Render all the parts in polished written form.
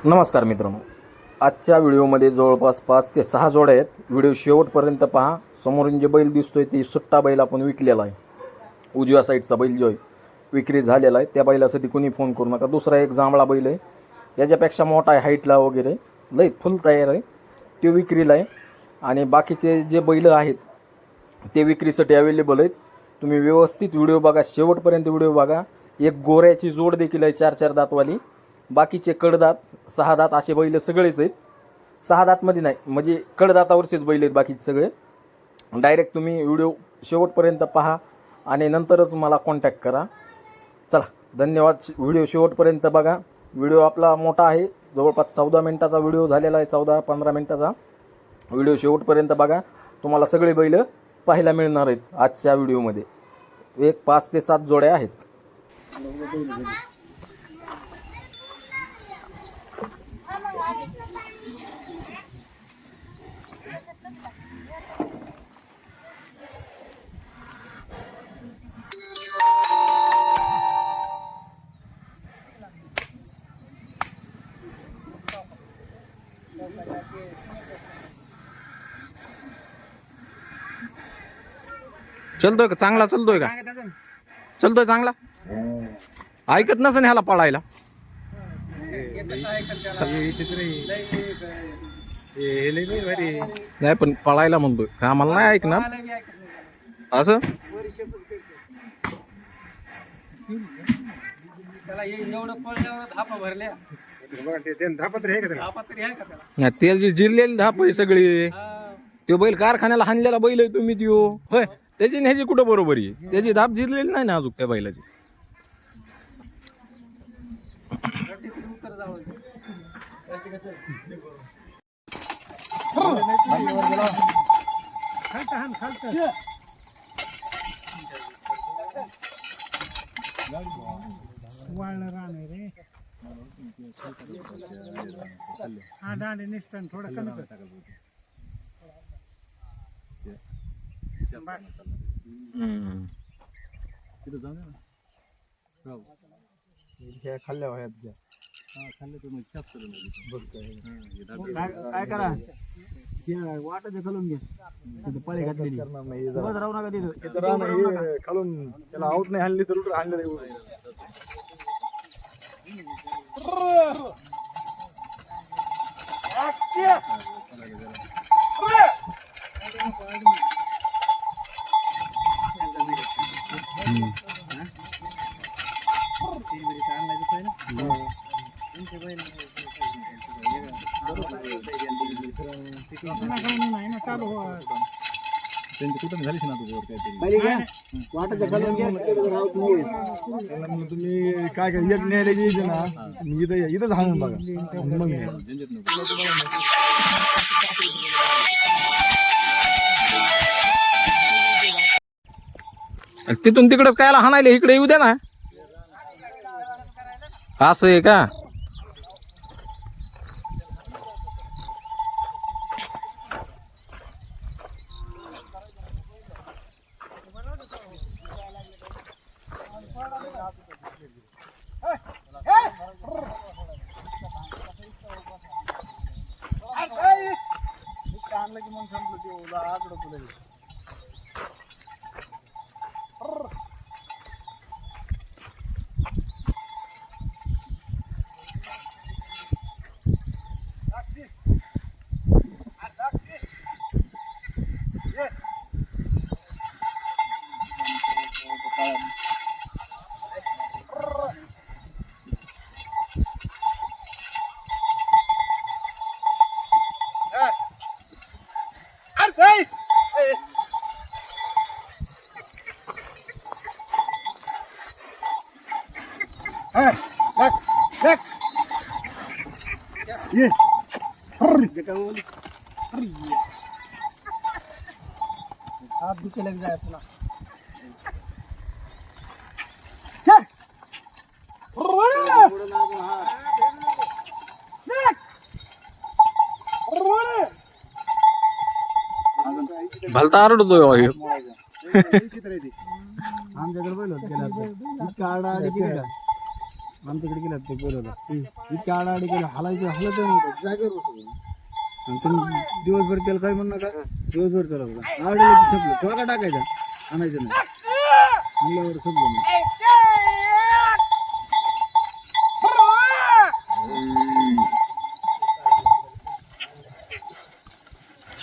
नमस्कार मित्रांनो, आजच्या व्हिडिओमध्ये जवळपास 5 ते 6 जोड्या आहेत. व्हिडिओ शेवटपर्यंत पहा. समोरून जे बैल दिसतोय ते सुट्टा बैल आपण विकलेला आहे. उजव्या साईडचा बैल जो आहे विक्री झालेला आहे. त्या बैलासाठी कोणी फोन करू नका. दुसरा एक जांभळा बैल आहे, याच्यापेक्षा मोठा आहे हाईटला वगैरे, लई फुल तयार आहे, ते विक्रीला आहे. आणि बाकीचे जे बैल आहेत ते विक्रीसाठी अवेलेबल आहेत. तुम्ही व्यवस्थित व्हिडिओ बघा, शेवटपर्यंत व्हिडिओ बघा. एक गोऱ्याची जोड देखील आहे 4-4 दातवाली. बाकीचे कडदात 6 दात असे बैल सगळेच आहेत. 6 दातमध्ये नाही, म्हणजे कडदातावरचेच बैल आहेत बाकीचे सगळे. डायरेक्ट तुम्ही व्हिडिओ शेवटपर्यंत पहा आणि नंतरच मला कॉन्टॅक्ट करा. चला, धन्यवाद. व्हिडिओ शेवटपर्यंत बघा. व्हिडिओ आपला मोठा आहे, जवळपास 14 मिनिटाचा व्हिडिओ झालेला आहे. 14-15 मिनिटाचा व्हिडिओ शेवटपर्यंत बघा. तुम्हाला सगळे बैल पाहायला मिळणार आहेत आजच्या व्हिडिओमध्ये. एक 5 ते 7 जोड्या आहेत. चलतोय का? चांगला चलतोय का? चलतोय चांगला. ऐकत नसेल ह्याला पळायला. नाही पण पळायला म्हणतोय, आम्हाला नाही ऐकणार असं. ते जी जिरलेली धाप आहे सगळी, तो बैल कारखान्याला हाणलेला बैल आहे तुम्ही त्यो, होय. त्याची ह्याची कुठं बरोबरी आहे? त्याची धाप जिरलेली नाही ना अजून त्या बैलाची. काय करा, वाटाच्या खालून घ्या, पळे घातलेली राहू नका तिथं खालून. त्याला आऊट नाही हाणली तर हाणले. त्यांची कुठं झालीच ना तुझ्यावर काहीतरी वाटत तुम्ही काय काय एक न्यायला घ्यायचे ना, इथंच हाणून बघा मग. तिथून तिकडच कायला हाणायला, इकडे येऊ द्या ना. असं आहे का? आणलं की मग संपलं ते आकडं तुला. हाथ दुखे लग जाए अपना. भलता आरडतोय आमच्याकडे बैल होत गेला. आमच्याकडे गेला ते बोलवलं इतक्या आडाआडी केलं हलायचं हलत नव्हतं जागेवर बसत आणि तुम्ही दिवसभर त्याला काय म्हणू नका दिवसभर चालत होता आडलं की संपलं ठोका टाकायचा आणायचं नाही आणल्यावर संपलं नाही.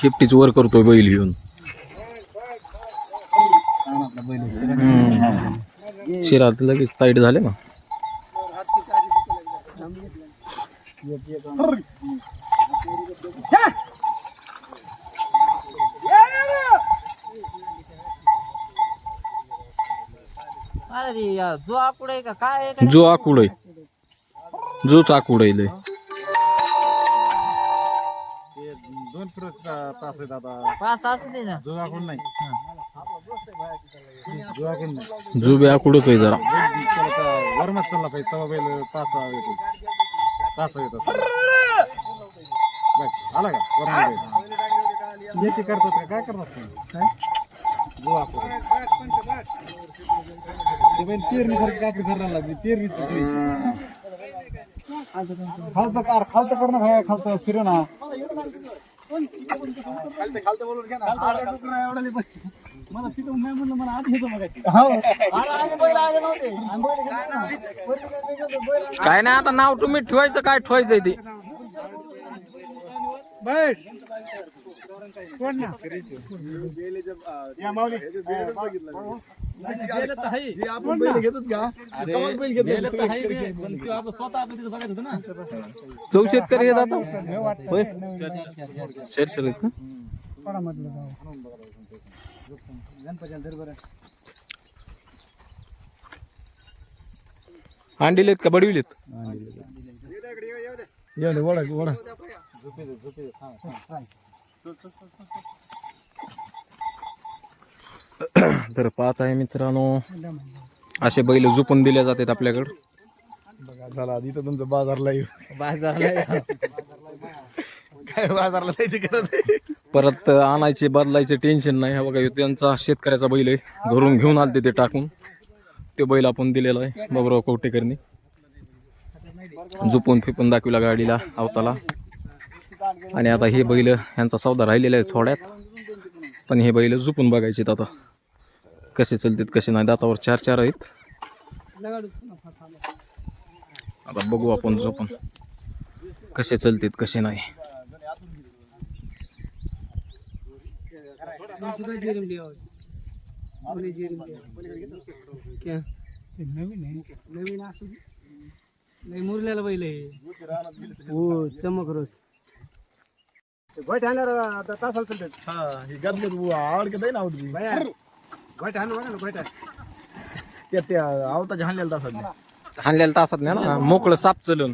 शिफ्टीच वर करतोय बैल घेऊन शिरात लगेच टाईट झाले ना. जो आकुड आहे का काय आहे का? जो आकुड आहे जोच आकुड आहे लय. दोन तास आहेत आता पास असू दे ना. जुगाकून नाही जुगाकून नाही जो बी आकुडच आहे जरा. वरमात चालला पाहिजे तवा बैल तास येतो तास येतो आला का वरमात येते करतात का काय करतात काय जुगाकून ते बैल पेरणीसारखी कापडी धरायला लागली पेरणीच खालचं खालचं करणं भाया खालचं फिरव ना खालतं खालतं बोलून घ्या ना एवढा मला तिथून नाही म्हणलं मला आधी येतो काय नाही आता नाव तुम्ही ठेवायचं काय ठेवायचंय ते. आपण बैल घेतो का बैल घेतो चौ शेतकरी येत आता शेरशेर आहेत का? अंडीलेत का बडविलेत? वडा वडा तर पाहत आहे मित्रांनो असे बैल झुपून दिले जातात आपल्याकडं. बघा झाला इथं तुमचं बाजारला काय बाजारला जायची गरज आहे परत आणायचे बदलायचे टेन्शन नाही. हा बघा ह्यो त्यांचा शेतकऱ्याचा बैल आहे घरून घेऊन आलते ते टाकून. ते बैल आपण दिलेला आहे बाबूराव कवटेकरनी. झुपून फिपून दाखविला गाडीला अवताला. आणि आता हे बैल यांचा सौदा राहिलेला आहे थोड्यात पण हे बैल झुपून बघायचे आता कसे चलतात कसे नाही. दातावर 4 आहेत. आता बघू आपण झोपून कसे चलतात कसे नाही. मुरल्याला बैल हो चमक रोज गोट आणणार तासाला चालतात हा ही गदल आवड का ना आवडती गोट आणू बघा ना गोट त्या आवताच्या हाणलेल्या तासात हाणलेल्या तासात नाही ना मोकळं साप चलून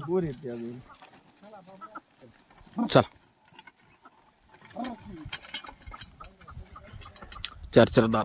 गोर येते अजून चल 4 दात.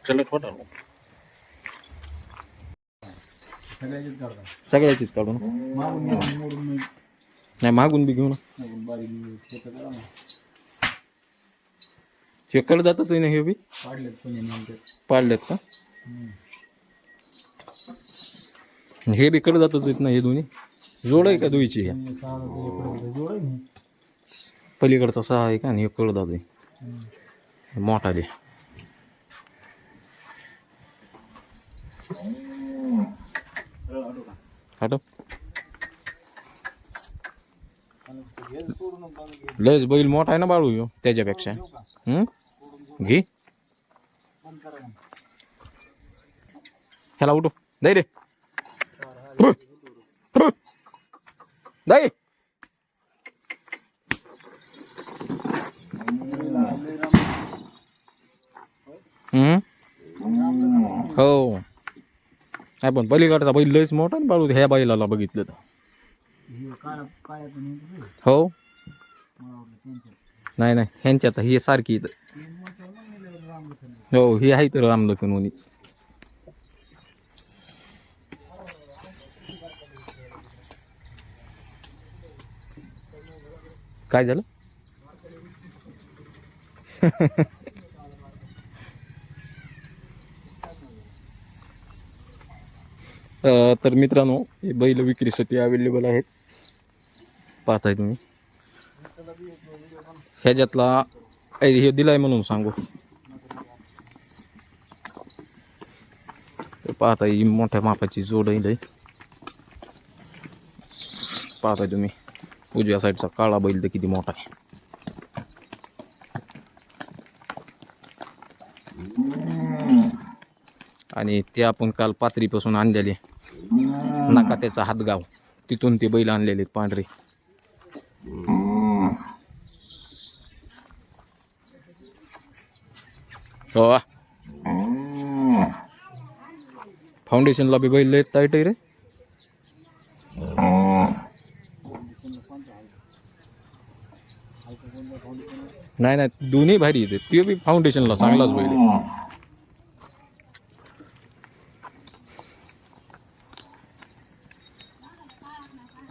चल फोटो सगळ्याचीच काढू ना. नाही मागून बी घेऊ ना. हे कडदातच आहे ना हे बी पाडलेत का? हे बी कडदातच आहेत ना हे दोन्ही. जोड आहे का दुईची? पलीकडचा 6 आहे का आणि हे कडदात आहे मोठा दे. काटो लयच बैल मोठा आहे ना बाळू ह्यो त्याच्यापेक्षा. घे ह्याला उठो दे रे दे. हो नाही पण पलीकडचा बैल लयच मोठा ना बाळू ह्या बैलाला बघितलं तर. हो नाही नाही ह्यांच्यात ही सारखी हो ही आहे तर रामलखन उनीच. काय झालं तर मित्रांनो हे बैल विक्रीसाठी अवेलेबल आहेत पाहताय तुम्ही. ह्याच्यातला हे दिलाय म्हणून सांगू तर पाहताय ही मोठ्या मापाची जोड आहे. पाहताय तुम्ही उजव्या साईडचा काळा बैल तर किती मोठा आहे. आणि ते आपण काल पाथरीपासून आणलेले नाका त्याचा हातगाव तिथून ते बैल आणलेले पांढरे. हो फाउंडेशनला बी बैल लय टाईट आहे रे. नाही नाही दोन्ही भारी येते ते बी फाउंडेशनला चांगलाच बैल आहे.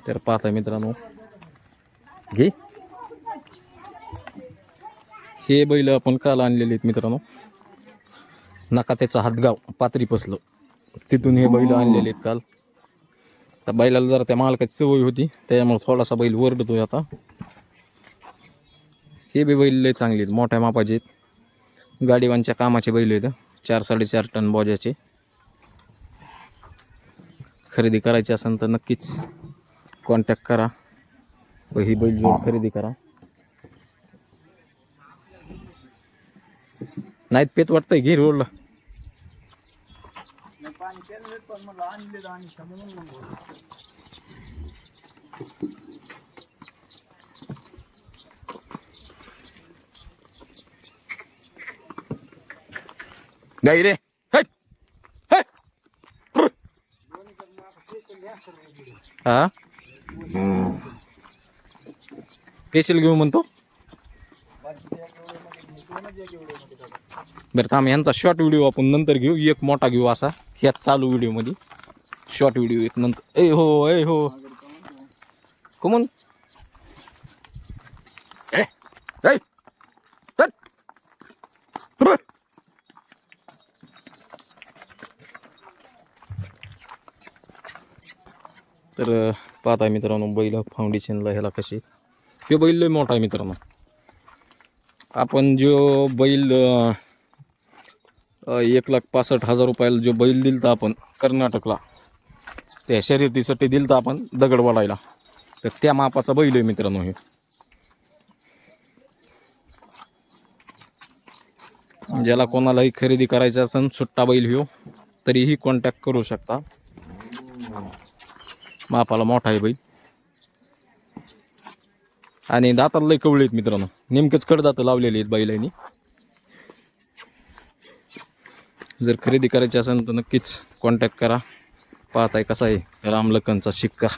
तर पाहताय मित्रांनो घे हे बैल आपण काल आणलेले आहेत मित्रांनो. नका त्याचा हातगाव पाथरी पसलं तिथून हे बैल आणलेले आहेत काल. त्या बैलाला जरा त्या मालकाची सवय होती त्याच्यामुळे थोडासा बैल वरडतोय आता. हे बी बैल लय चांगले आहेत मोठ्या मापाचे आहेत गाडीवांच्या कामाचे बैल आहेत. 4-4.5 टन बोजाचे. खरेदी करायची असेल तर नक्कीच कॉन्टॅक्ट करा व ही बैल जोड खरेदी करा. नाहीत पेत वाटतंय घे रोडला. गाई रे हा स्पेशल घेऊ म्हणतो. बरं थांब यांचा शॉर्ट व्हिडिओ आपण नंतर घेऊ. एक मोठा घेऊ असा ह्याच चालू व्हिडिओ मध्ये शॉर्ट व्हिडिओ एक नंतर. ए हो कमून तर पाहताय मित्रांनो बैल फाउंडेशनला ह्याला कसे हे बैल लय मोठा आहे मित्रांनो. आपण जो बैल 1,65,000 रुपयाला जो बैल दिलता आपण कर्नाटकला त्या शर्यतीसाठी दिलता आपण दगड वाढायला तर त्या मापाचा बैल आहे मित्रांनो. हे ज्याला कोणालाही खरेदी करायचं असेल सुट्टा बैल ह्यो तरीही कॉन्टॅक्ट करू शकता. मापाला मोठा आहे बैल आणि दाताला लय कवळे आहेत मित्रांनो. नेमकेच कडदात लावलेले आहेत बैलांनी. जर खरेदी करायची असेल तर नक्कीच कॉन्टॅक्ट करा. पाहताय कसा आहे रामलखनचा शिक्का.